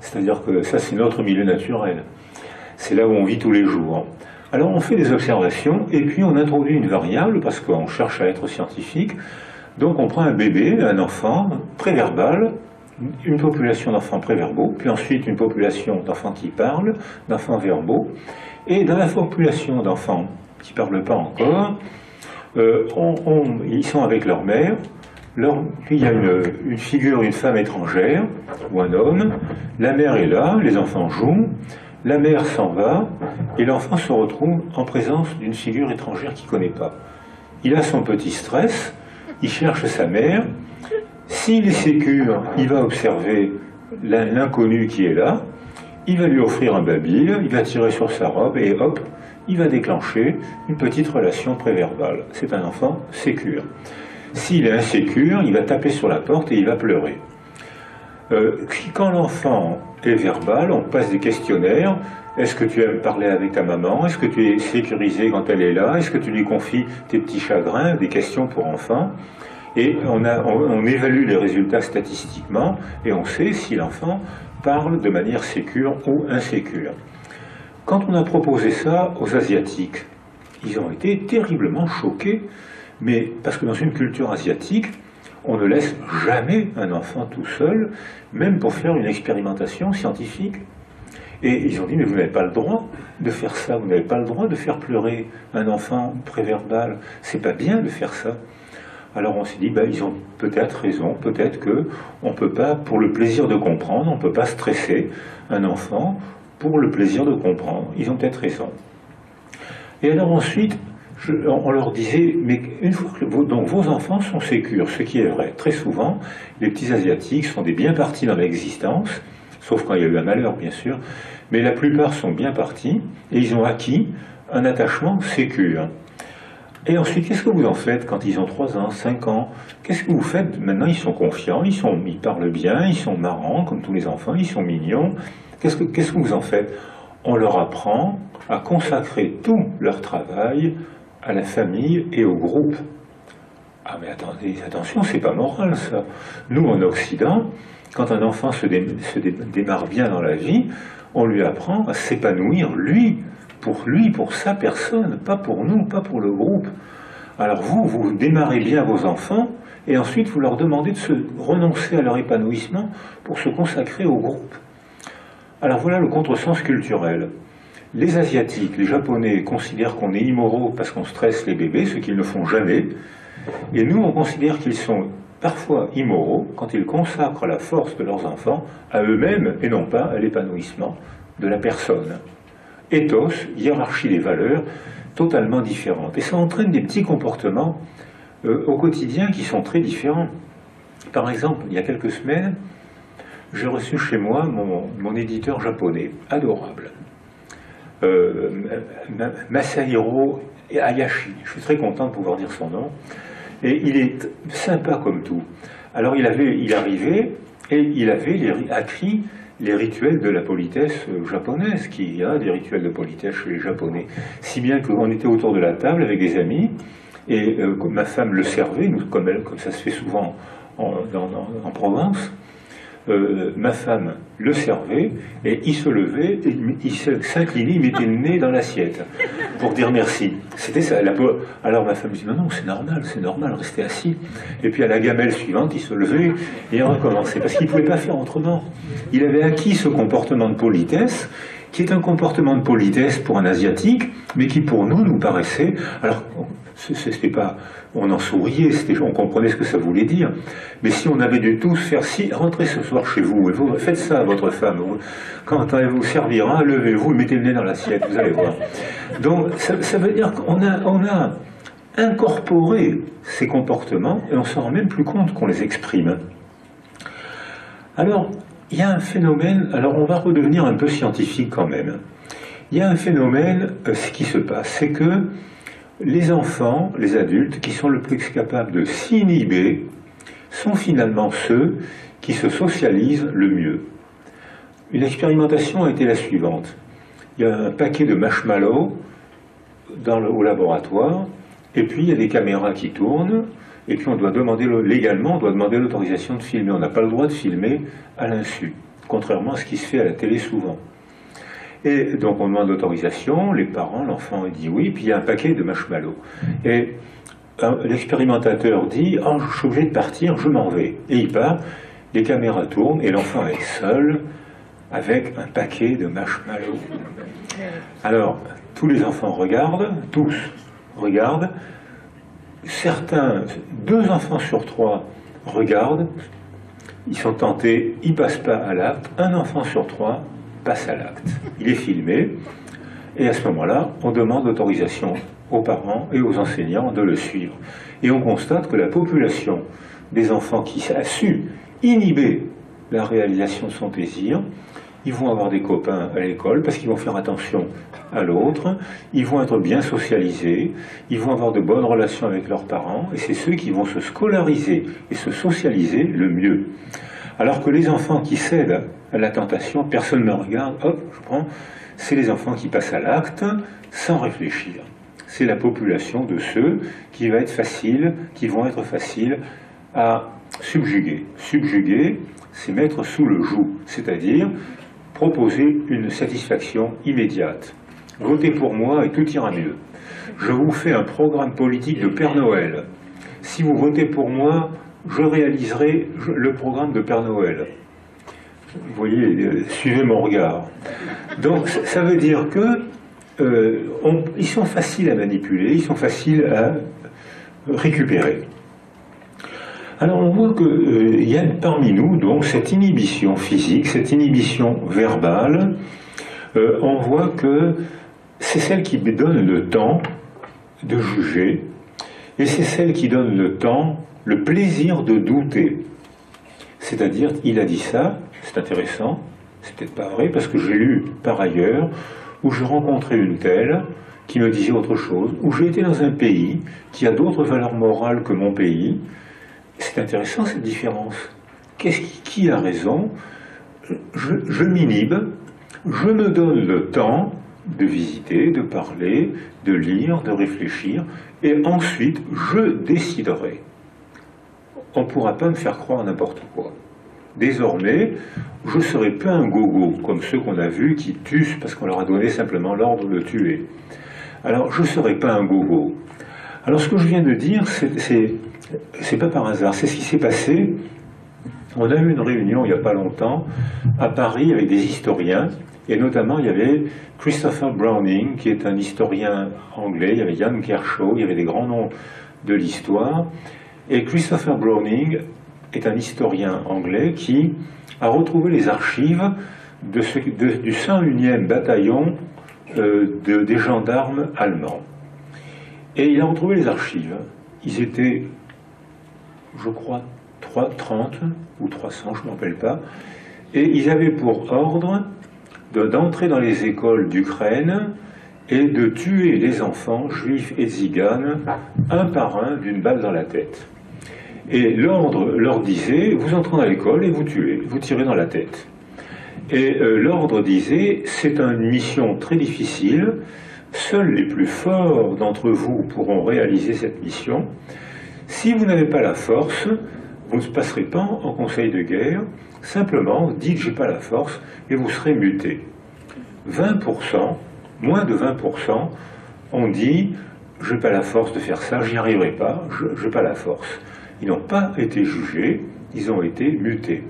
C'est-à-dire que ça, c'est notre milieu naturel. C'est là où on vit tous les jours. Alors on fait des observations et puis on introduit une variable parce qu'on cherche à être scientifique. Donc on prend un bébé, un enfant préverbal, une population d'enfants préverbaux, puis ensuite une population d'enfants qui parlent, d'enfants verbaux. Et dans la population d'enfants qui ne parlent pas encore, ils sont avec leur mère. Puis il y a une figure d'une femme étrangère ou un homme. La mère est là, les enfants jouent. La mère s'en va et l'enfant se retrouve en présence d'une figure étrangère qu'il ne connaît pas. Il a son petit stress, il cherche sa mère. S'il est sécure, il va observer l'inconnu qui est là. Il va lui offrir un babil, il va tirer sur sa robe et hop, il va déclencher une petite relation préverbale. C'est un enfant sécure. S'il est insécure, il va taper sur la porte et il va pleurer. Quand l'enfant est verbal, on passe des questionnaires. Est-ce que tu aimes parler avec ta maman? Est-ce que tu es sécurisé quand elle est là? Est-ce que tu lui confies tes petits chagrins? Des questions pour enfants. Et on évalue les résultats statistiquement et on sait si l'enfant parle de manière sécure ou insécure. Quand on a proposé ça aux Asiatiques, ils ont été terriblement choqués, mais parce que dans une culture asiatique, on ne laisse jamais un enfant tout seul, même pour faire une expérimentation scientifique. Et ils ont dit, mais vous n'avez pas le droit de faire ça, vous n'avez pas le droit de faire pleurer un enfant préverbal, c'est pas bien de faire ça. Alors on s'est dit, ils ont peut-être raison, peut-être qu'on ne peut pas, pour le plaisir de comprendre, on ne peut pas stresser un enfant pour le plaisir de comprendre. Ils ont peut-être raison. Et alors ensuite, on leur disait, mais une fois que vos enfants sont sécures, ce qui est vrai, très souvent, les petits Asiatiques sont des bien partis dans l'existence, sauf quand il y a eu un malheur, bien sûr, mais la plupart sont bien partis, et ils ont acquis un attachement sécure. Et ensuite, qu'est-ce que vous en faites quand ils ont 3 ans, 5 ans? Qu'est-ce que vous faites? Maintenant, ils sont confiants, ils parlent bien, ils sont marrants, comme tous les enfants, ils sont mignons. Qu'est-ce que vous en faites? On leur apprend à consacrer tout leur travail à la famille et au groupe. Ah mais attendez, attention, c'est pas moral ça. Nous, en Occident, quand un enfant se démarre bien dans la vie, on lui apprend à s'épanouir, lui, pour sa personne, pas pour nous, pas pour le groupe. Alors vous démarrez bien vos enfants, et ensuite vous leur demandez de renoncer à leur épanouissement pour se consacrer au groupe. Alors voilà le contresens culturel. Les Asiatiques, les Japonais considèrent qu'on est immoraux parce qu'on stresse les bébés, ce qu'ils ne font jamais. Et nous, on considère qu'ils sont parfois immoraux quand ils consacrent la force de leurs enfants à eux-mêmes et non pas à l'épanouissement de la personne. Ethos, hiérarchie des valeurs, totalement différentes. Et ça entraîne des petits comportements au quotidien qui sont très différents. Par exemple, il y a quelques semaines, j'ai reçu chez moi mon éditeur japonais, adorable. Masahiro Hayashi, je suis très content de pouvoir dire son nom, et il est sympa comme tout. Alors il arrivait et il avait appris les rituels de la politesse japonaise, qu'il y a des rituels de politesse chez les Japonais, si bien qu'on était autour de la table avec des amis, et ma femme le servait, comme ça se fait souvent en Provence. Ma femme le servait et il se levait, et il s'inclinait, il mettait le nez dans l'assiette pour dire merci. C'était ça. Alors ma femme dit non, c'est normal, restez assis. Et puis à la gamelle suivante, il se levait et on recommençait parce qu'il ne pouvait pas faire autrement. Il avait acquis ce comportement de politesse qui est un comportement de politesse pour un Asiatique, mais qui pour nous paraissait... Alors, c'était pas... On en souriait, on comprenait ce que ça voulait dire. Mais si on avait dû tous faire si, rentrez ce soir chez vous, et vous faites ça à votre femme, quand elle vous servira, levez-vous et mettez le nez dans l'assiette, vous allez voir. Donc, ça veut dire qu'on a incorporé ces comportements, et on ne s'en rend même plus compte qu'on les exprime. Alors, il y a un phénomène, alors on va redevenir un peu scientifique quand même. Il y a un phénomène, ce qui se passe, c'est que les enfants, les adultes, qui sont le plus capables de s'inhiber, sont finalement ceux qui se socialisent le mieux. Une expérimentation a été la suivante. il y a un paquet de marshmallows au laboratoire, et puis il y a des caméras qui tournent, et puis on doit demander, légalement, on doit demander l'autorisation de filmer. On n'a pas le droit de filmer à l'insu, contrairement à ce qui se fait à la télé souvent. Et donc on demande l'autorisation, les parents, l'enfant dit oui, puis il y a un paquet de marshmallows. Et l'expérimentateur dit « Oh, je suis obligé de partir, je m'en vais ». Et il part, les caméras tournent, et l'enfant est seul avec un paquet de marshmallows. Alors, tous les enfants regardent, tous regardent. Certains, 2 enfants sur 3 regardent, ils sont tentés, ils ne passent pas à l'acte. 1 enfant sur 3 passe à l'acte. Il est filmé, et à ce moment-là, on demande l'autorisation aux parents et aux enseignants de le suivre. Et on constate que la population des enfants qui a su inhiber la réalisation de son désir, ils vont avoir des copains à l'école parce qu'ils vont faire attention à l'autre, ils vont être bien socialisés, ils vont avoir de bonnes relations avec leurs parents, et c'est ceux qui vont se scolariser et se socialiser le mieux. Alors que les enfants qui cèdent à la tentation, personne ne regarde, hop, je prends, c'est les enfants qui passent à l'acte sans réfléchir. C'est la population de ceux qui vont être faciles à subjuguer. Subjuguer, c'est mettre sous le joug, c'est-à-dire proposer une satisfaction immédiate. Votez pour moi et tout ira mieux. Je vous fais un programme politique de Père Noël. Si vous votez pour moi, je réaliserai le programme de Père Noël. Vous voyez, suivez mon regard. Donc ça veut dire que ils sont faciles à manipuler, ils sont faciles à récupérer. Alors on voit qu'il y a parmi nous donc cette inhibition physique, cette inhibition verbale. On voit que c'est celle qui donne le temps de juger, et c'est celle qui donne le temps, le plaisir de douter. C'est-à-dire, il a dit ça, c'est intéressant, c'est peut-être pas vrai, parce que j'ai lu par ailleurs, où je rencontrais une telle qui me disait autre chose, où j'ai été dans un pays qui a d'autres valeurs morales que mon pays. C'est intéressant cette différence. Qui a raison? Je m'inhibe, je me donne le temps de visiter, de parler, de lire, de réfléchir, et ensuite je déciderai. On ne pourra pas me faire croire n'importe quoi. Désormais, je ne serai pas un gogo, comme ceux qu'on a vus qui tuent parce qu'on leur a donné simplement l'ordre de tuer. Alors, je ne serai pas un gogo. Alors, ce que je viens de dire, c'est pas par hasard, c'est ce qui s'est passé. On a eu une réunion il n'y a pas longtemps à Paris avec des historiens, et notamment il y avait Christopher Browning, qui est un historien anglais, il y avait Ian Kershaw, il y avait des grands noms de l'histoire, et Christopher Browning est un historien anglais qui a retrouvé les archives du 101e bataillon des gendarmes allemands. Et il a retrouvé les archives. Ils étaient, je crois, 30 ou 300, je ne me rappelle pas, et ils avaient pour ordre d'entrer dans les écoles d'Ukraine et de tuer les enfants juifs et tziganes un par un d'une balle dans la tête. Et l'ordre leur disait, vous entrez dans l'école et vous tuez, vous tirez dans la tête. Et l'ordre disait, c'est une mission très difficile, seuls les plus forts d'entre vous pourront réaliser cette mission. Si vous n'avez pas la force, vous ne passerez pas en conseil de guerre, simplement dites j'ai pas la force et vous serez muté. 20%, moins de 20%, ont dit j'ai pas la force de faire ça, j'y arriverai pas, je n'ai pas la force. Ils n'ont pas été jugés, ils ont été mutés.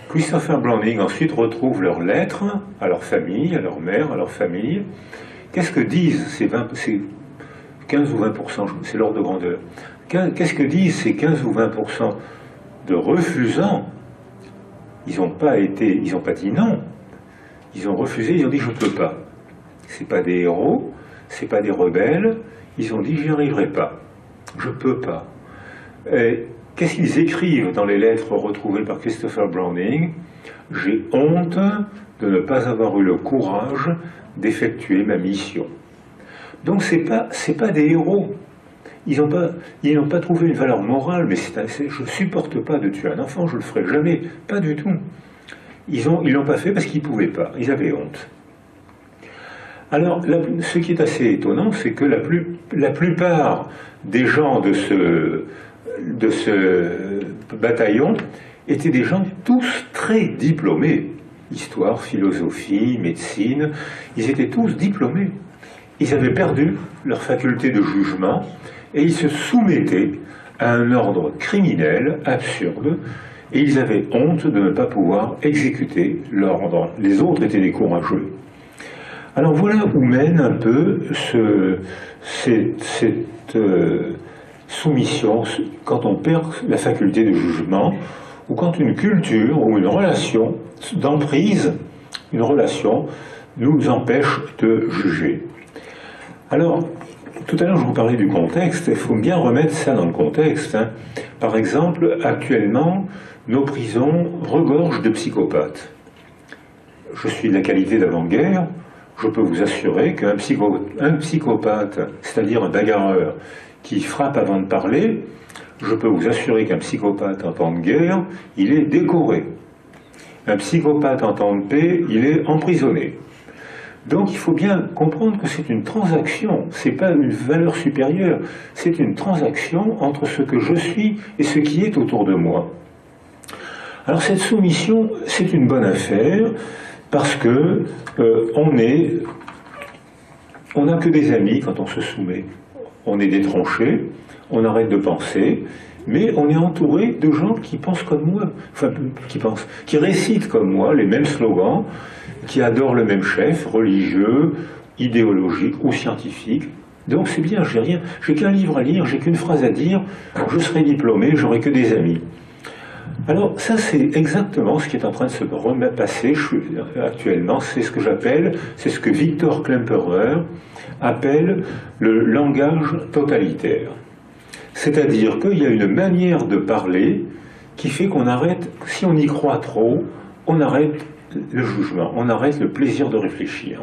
Christopher Browning ensuite retrouve leurs lettres à leur famille, à leur mère, à leur famille. Qu'est-ce que disent ces 15 ou 20%, c'est l'ordre de grandeur. Qu'est-ce que disent ces 15 ou 20% de refusants? Ils n'ont pas dit non. Ils ont refusé, ils ont dit je ne peux pas. C'est pas des héros, c'est pas des rebelles. Ils ont dit j'y arriverai pas, je peux pas. Qu'est-ce qu'ils écrivent dans les lettres retrouvées par Christopher Browning? J'ai honte de ne pas avoir eu le courage d'effectuer ma mission. Donc c'est pas des héros. Ils n'ont pas trouvé une valeur morale, mais je ne supporte pas de tuer un enfant, je ne le ferai jamais, pas du tout. Ils l'ont pas fait parce qu'ils ne pouvaient pas, ils avaient honte. Alors, ce qui est assez étonnant, c'est que la plupart des gens de ce bataillon étaient des gens tous très diplômés. Histoire, philosophie, médecine, ils étaient tous diplômés. Ils avaient perdu leur faculté de jugement et ils se soumettaient à un ordre criminel absurde et ils avaient honte de ne pas pouvoir exécuter l'ordre. Les autres étaient des courageux. Alors voilà où mène un peu cette soumission quand on perd la faculté de jugement ou quand une culture ou une relation d'emprise, une relation nous empêche de juger. Alors, tout à l'heure je vous parlais du contexte, il faut bien remettre ça dans le contexte. Par exemple, actuellement, nos prisons regorgent de psychopathes. Je suis de la qualité d'avant-guerre, je peux vous assurer qu'un psychopathe, c'est-à-dire un bagarreur qui frappe avant de parler, je peux vous assurer qu'un psychopathe en temps de guerre, il est décoré. Un psychopathe en temps de paix, il est emprisonné. Donc il faut bien comprendre que c'est une transaction, c'est pas une valeur supérieure, c'est une transaction entre ce que je suis et ce qui est autour de moi. Alors cette soumission, c'est une bonne affaire, parce que on n'a que des amis quand on se soumet. On est détranché, on arrête de penser, mais on est entouré de gens qui pensent comme moi, enfin qui récitent comme moi les mêmes slogans, qui adorent le même chef, religieux, idéologique ou scientifique. Donc c'est bien, j'ai qu'un livre à lire, j'ai qu'une phrase à dire, je serai diplômé, j'aurai que des amis. Alors ça c'est exactement ce qui est en train de se passer actuellement, c'est ce que j'appelle, c'est ce que Victor Klemperer appelle le langage totalitaire. C'est-à-dire qu'il y a une manière de parler qui fait qu'on arrête, si on y croit trop, on arrête le jugement, on arrête le plaisir de réfléchir.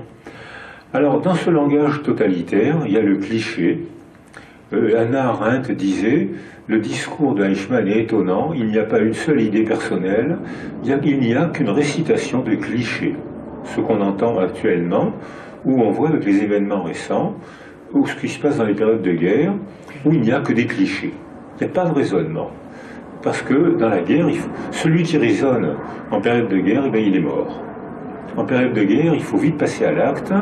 Alors dans ce langage totalitaire, il y a le cliché. Hannah Arendt disait « Le discours de Eichmann est étonnant, il n'y a pas une seule idée personnelle, il n'y a qu'une récitation de clichés. » Ce qu'on entend actuellement, où on voit avec les événements récents, ou ce qui se passe dans les périodes de guerre, où il n'y a que des clichés. Il n'y a pas de raisonnement. Parce que dans la guerre, celui qui raisonne en période de guerre, eh bien, il est mort. En période de guerre, il faut vite passer à l'acte,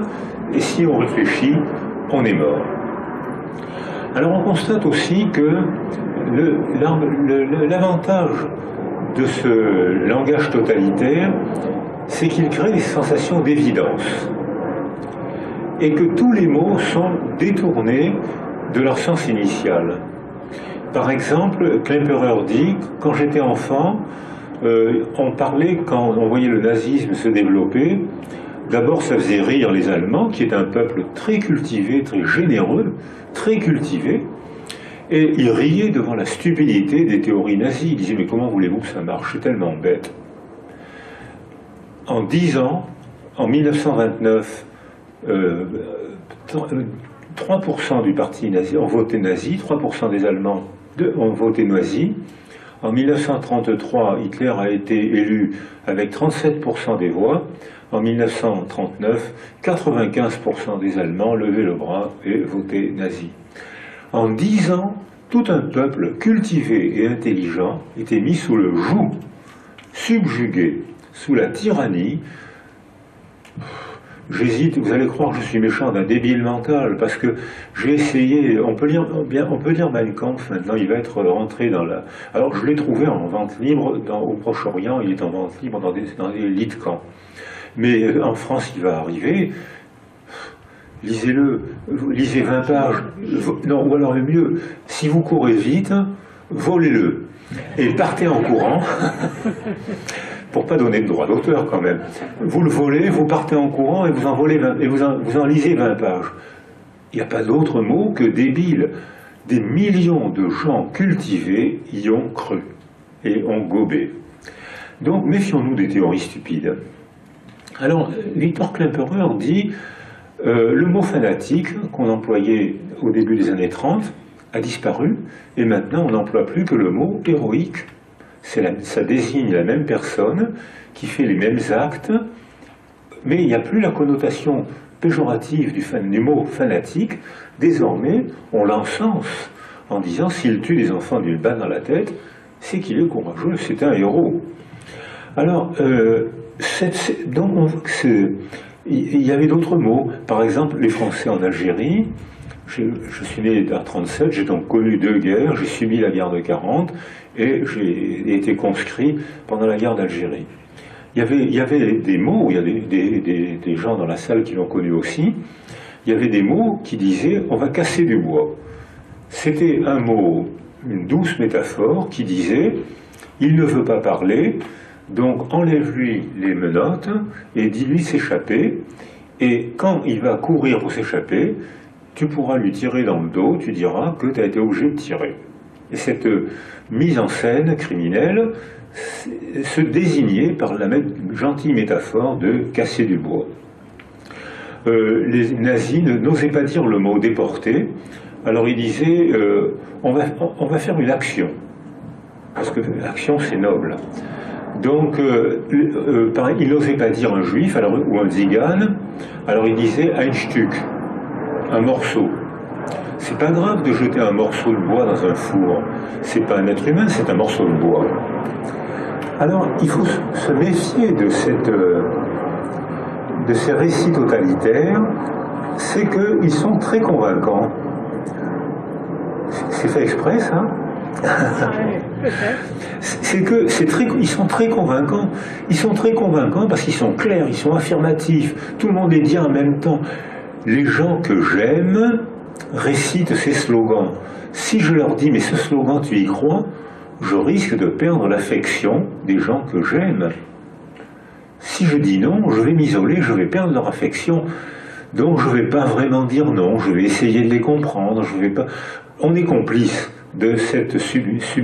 et si on réfléchit, on est mort. Alors on constate aussi que l'avantage de ce langage totalitaire, c'est qu'il crée des sensations d'évidence. Et que tous les mots sont détournés de leur sens initial. Par exemple, Klemperer dit, quand j'étais enfant, on parlait, quand on voyait le nazisme se développer, d'abord ça faisait rire les Allemands, qui est un peuple très cultivé, très généreux, très cultivé, et ils riaient devant la stupidité des théories nazies. Ils disaient, mais comment voulez-vous que ça marche? C'est tellement bête. En 10 ans, en 1929, 3% du parti nazi ont voté nazi, 3% des Allemands ont voté nazi. En 1933, Hitler a été élu avec 37% des voix. En 1939, 95% des Allemands levaient le bras et votaient nazi. En 10 ans, tout un peuple cultivé et intelligent était mis sous le joug, subjugué, sous la tyrannie. J'hésite, vous allez croire que je suis méchant d'un débile mental, parce que j'ai essayé, on peut lire Mein Kampf maintenant, il va être rentré dans la... Alors je l'ai trouvé en vente libre au Proche-Orient, il est en vente libre dans des lits de camp. Mais en France, il va arriver, lisez-le, lisez 20 pages, non, ou alors le mieux, si vous courez vite, volez-le, et partez en courant, pour pas donner de droit d'auteur quand même. Vous le volez, vous partez en courant et vous en volez 20, et vous en lisez 20 pages. Il n'y a pas d'autre mot que débile. Des millions de gens cultivés y ont cru et ont gobé. Donc méfions-nous des théories stupides. Alors, Victor Klemperer dit le mot fanatique qu'on employait au début des années 30 a disparu et maintenant on n'emploie plus que le mot héroïque. Ça désigne la même personne qui fait les mêmes actes, mais il n'y a plus la connotation péjorative du mot fanatique, désormais, on l'encense en disant s'il tue des enfants d'une balle dans la tête, c'est qu'il est courageux, c'est un héros. Alors, donc on voit que il y avait d'autres mots. Par exemple, les Français en Algérie. Je suis né en 1937, j'ai donc connu 2 guerres, j'ai subi la guerre de 40 et j'ai été conscrit pendant la guerre d'Algérie. Il y avait des mots, il y a des gens dans la salle qui l'ont connu aussi, il y avait des mots qui disaient « on va casser du bois ». C'était un mot, une douce métaphore qui disait « il ne veut pas parler, donc enlève-lui les menottes et dis-lui s'échapper, et quand il va courir pour s'échapper, tu pourras lui tirer dans le dos, tu diras que tu as été obligé de tirer. » Et cette mise en scène criminelle se désignait par la gentille métaphore de casser du bois. Les nazis n'osaient pas dire le mot déporté, alors ils disaient on va faire une action, parce que l'action c'est noble. Donc ils n'osaient pas dire un juif ou un tzigane, alors ils disaient ein Stück, un morceau. C'est pas grave de jeter un morceau de bois dans un four. C'est pas un être humain, c'est un morceau de bois. Alors, il faut se méfier de ces récits totalitaires. C'est qu'ils sont très convaincants. C'est fait exprès, ça ? Ils sont très convaincants. Ils sont très convaincants parce qu'ils sont clairs, ils sont affirmatifs. Tout le monde les dit en même temps. Les gens que j'aime récitent ces slogans. Si je leur dis, mais ce slogan, tu y crois, je risque de perdre l'affection des gens que j'aime. Si je dis non, je vais m'isoler, je vais perdre leur affection. Donc je ne vais pas vraiment dire non, je vais essayer de les comprendre. On est complice de cette soumission.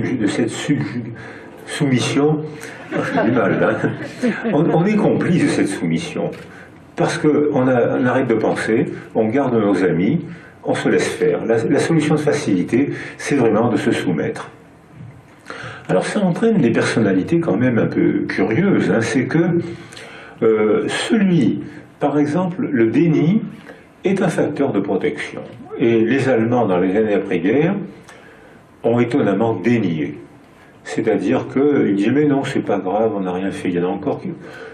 J'ai du mal, hein. On est complice de cette soumission. Parce qu'on arrête de penser, on garde nos amis, on se laisse faire. La solution de facilité, c'est vraiment de se soumettre. Alors ça entraîne des personnalités quand même un peu curieuses. Hein. C'est que par exemple, le déni est un facteur de protection. Et les Allemands, dans les années après-guerre, ont étonnamment dénié. C'est-à-dire qu'ils disaient, mais non, c'est pas grave, on n'a rien fait. Il y en a encore qui...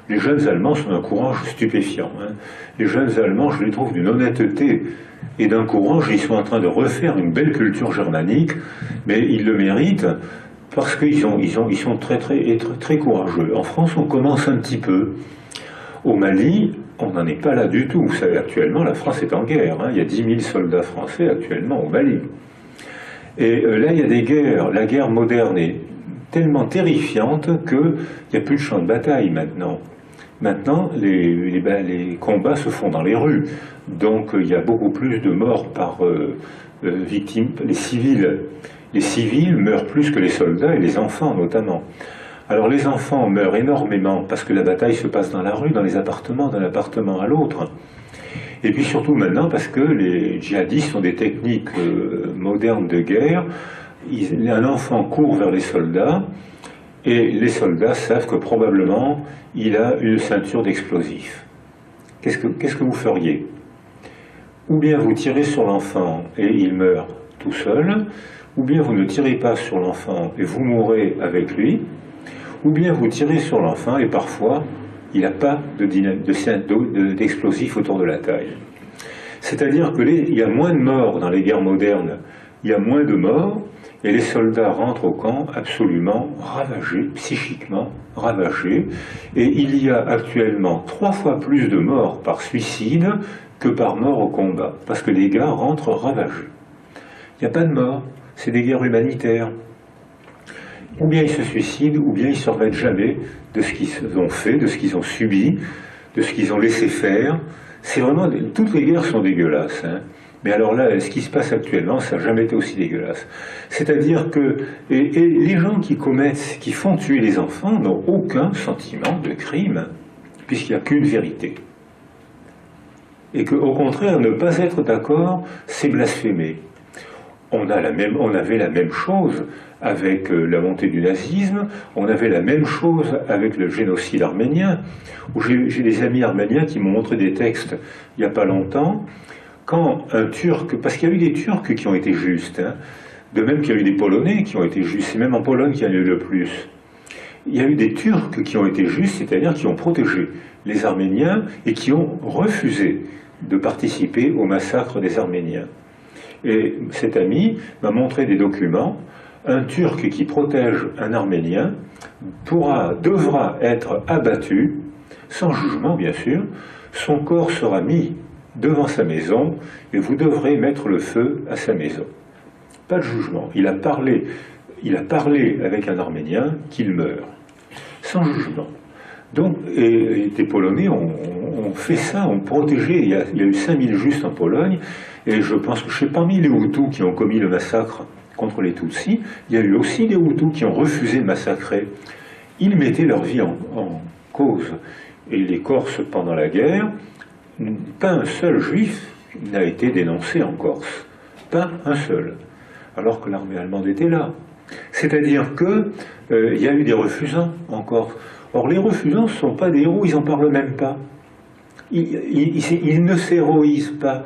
Les jeunes Allemands sont d'un courage stupéfiant. Hein. Les jeunes Allemands, je les trouve d'une honnêteté et d'un courage. Ils sont en train de refaire une belle culture germanique, mais ils le méritent parce qu'ils sont très courageux. En France, on commence un petit peu. Au Mali, on n'en est pas là du tout. Vous savez, actuellement, la France est en guerre. Hein. Il y a 10 000 soldats français actuellement au Mali. Et là, il y a des guerres. La guerre moderne est tellement terrifiante qu'il n'y a plus de champ de bataille maintenant. Maintenant, les combats se font dans les rues. Donc, il y a beaucoup plus de morts par victimes. Les civils meurent plus que les soldats et les enfants notamment. Alors, les enfants meurent énormément parce que la bataille se passe dans la rue, dans les appartements, d'un appartement à l'autre. Et puis surtout maintenant parce que les djihadistes ont des techniques modernes de guerre. Un enfant court vers les soldats et les soldats savent que probablement il a une ceinture d'explosifs. Qu'est-ce que vous feriez? Ou bien vous tirez sur l'enfant et il meurt tout seul, ou bien vous ne tirez pas sur l'enfant et vous mourrez avec lui, ou bien vous tirez sur l'enfant et parfois il n'a pas d'explosifs autour de la taille. C'est-à-dire qu'il y a moins de morts dans les guerres modernes, il y a moins de morts, et les soldats rentrent au camp absolument ravagés, psychiquement ravagés, et il y a actuellement 3 fois plus de morts par suicide que par mort au combat, parce que les gars rentrent ravagés. Il n'y a pas de mort, c'est des guerres humanitaires. Ou bien ils se suicident, ou bien ils ne se remettent jamais de ce qu'ils ont fait, de ce qu'ils ont subi, de ce qu'ils ont laissé faire. C'est vraiment... Toutes les guerres sont dégueulasses. Hein. Mais alors là, ce qui se passe actuellement, ça n'a jamais été aussi dégueulasse. C'est-à-dire que... Et les gens qui font tuer les enfants n'ont aucun sentiment de crime, puisqu'il n'y a qu'une vérité. Et qu'au contraire, ne pas être d'accord, c'est blasphémer. On avait la même chose avec la montée du nazisme, on avait la même chose avec le génocide arménien, où j'ai des amis arméniens qui m'ont montré des textes il n'y a pas longtemps, quand un Turc, parce qu'il y a eu des Turcs qui ont été justes, hein, de même qu'il y a eu des Polonais qui ont été justes, c'est même en Pologne qu'il y en a eu le plus. Il y a eu des Turcs qui ont été justes, c'est-à-dire qui ont protégé les Arméniens et qui ont refusé de participer au massacre des Arméniens. Et cet ami m'a montré des documents. Un Turc qui protège un Arménien devra être abattu, sans jugement bien sûr, son corps sera mis devant sa maison et vous devrez mettre le feu à sa maison. Pas de jugement. Il a parlé avec un Arménien qu'il meurt, sans jugement. Donc, et des Polonais ont fait ça, ont protégé. Il y a eu 5000 justes en Pologne, et je pense que parmi les Hutus qui ont commis le massacre contre les Tutsis, il y a eu aussi des Hutus qui ont refusé de massacrer. Ils mettaient leur vie en cause. Et les Corses, pendant la guerre, pas un seul juif n'a été dénoncé en Corse. Pas un seul. Alors que l'armée allemande était là. C'est-à-dire qu'il y a eu des refusants en Corse. Or, les refusants ne sont pas des héros, ils n'en parlent même pas. Ils ne s'héroïsent pas.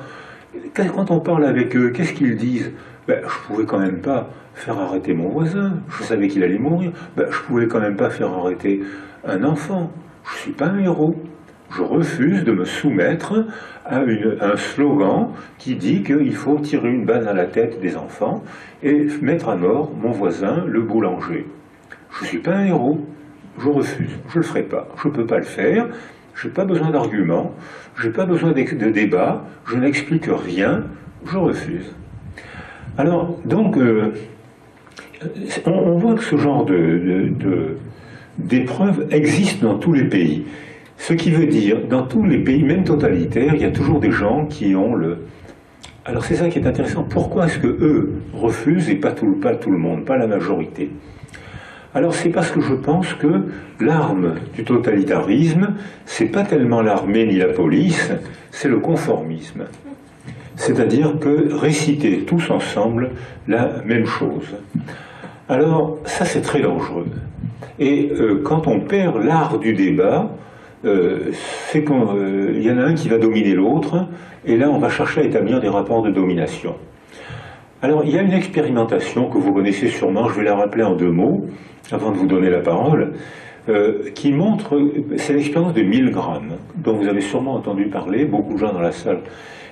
Quand on parle avec eux, qu'est-ce qu'ils disent? Je ne pouvais quand même pas faire arrêter mon voisin, je savais qu'il allait mourir. Je ne pouvais quand même pas faire arrêter un enfant. Je ne suis pas un héros. Je refuse de me soumettre à un slogan qui dit qu'il faut tirer une balle à la tête des enfants et mettre à mort mon voisin, le boulanger. Je ne suis pas un héros. Je refuse. Je ne le ferai pas. Je ne peux pas le faire. Je n'ai pas besoin d'arguments. Je n'ai pas besoin de débat. Je n'explique rien. Je refuse. Alors, donc, on voit que ce genre d'épreuves existe dans tous les pays. Ce qui veut dire, dans tous les pays, même totalitaires, il y a toujours des gens qui ont le... Alors c'est ça qui est intéressant. Pourquoi est-ce qu'eux refusent et pas tout le monde, pas la majorité? Alors c'est parce que je pense que l'arme du totalitarisme, c'est pas tellement l'armée ni la police, c'est le conformisme. C'est-à-dire que réciter tous ensemble la même chose. Alors ça c'est très dangereux. Et quand on perd l'art du débat, c'est qu'il y en a un qui va dominer l'autre, et là on va chercher à établir des rapports de domination. Alors il y a une expérimentation que vous connaissez sûrement, je vais la rappeler en 2 mots, avant de vous donner la parole, qui montre, c'est l'expérience de Milgram, dont vous avez sûrement entendu parler, beaucoup de gens dans la salle.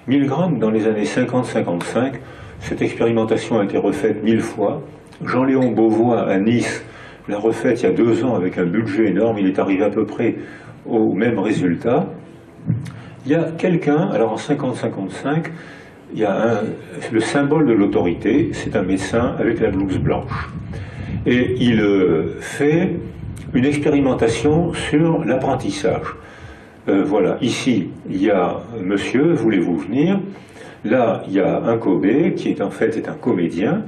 Milgram, dans les années 50-55, cette expérimentation a été refaite 1000 fois. Jean-Léon Beauvois à Nice l'a refaite il y a 2 ans avec un budget énorme, il est arrivé à peu près au même résultat. Il y a quelqu'un, alors en 50-55, il y a le symbole de l'autorité, c'est un médecin avec la blouse blanche. Et il fait une expérimentation sur l'apprentissage. Voilà, ici, il y a monsieur, voulez-vous venir? Là, il y a un Kobe, qui est en fait un comédien.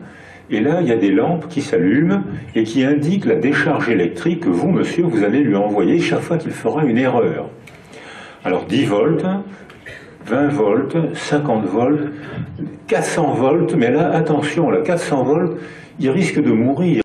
Et là, il y a des lampes qui s'allument et qui indiquent la décharge électrique que vous, monsieur, vous allez lui envoyer chaque fois qu'il fera une erreur. Alors 10 volts, 20 volts, 50 volts, 400 volts, mais là, attention, là, 400 volts, il risque de mourir.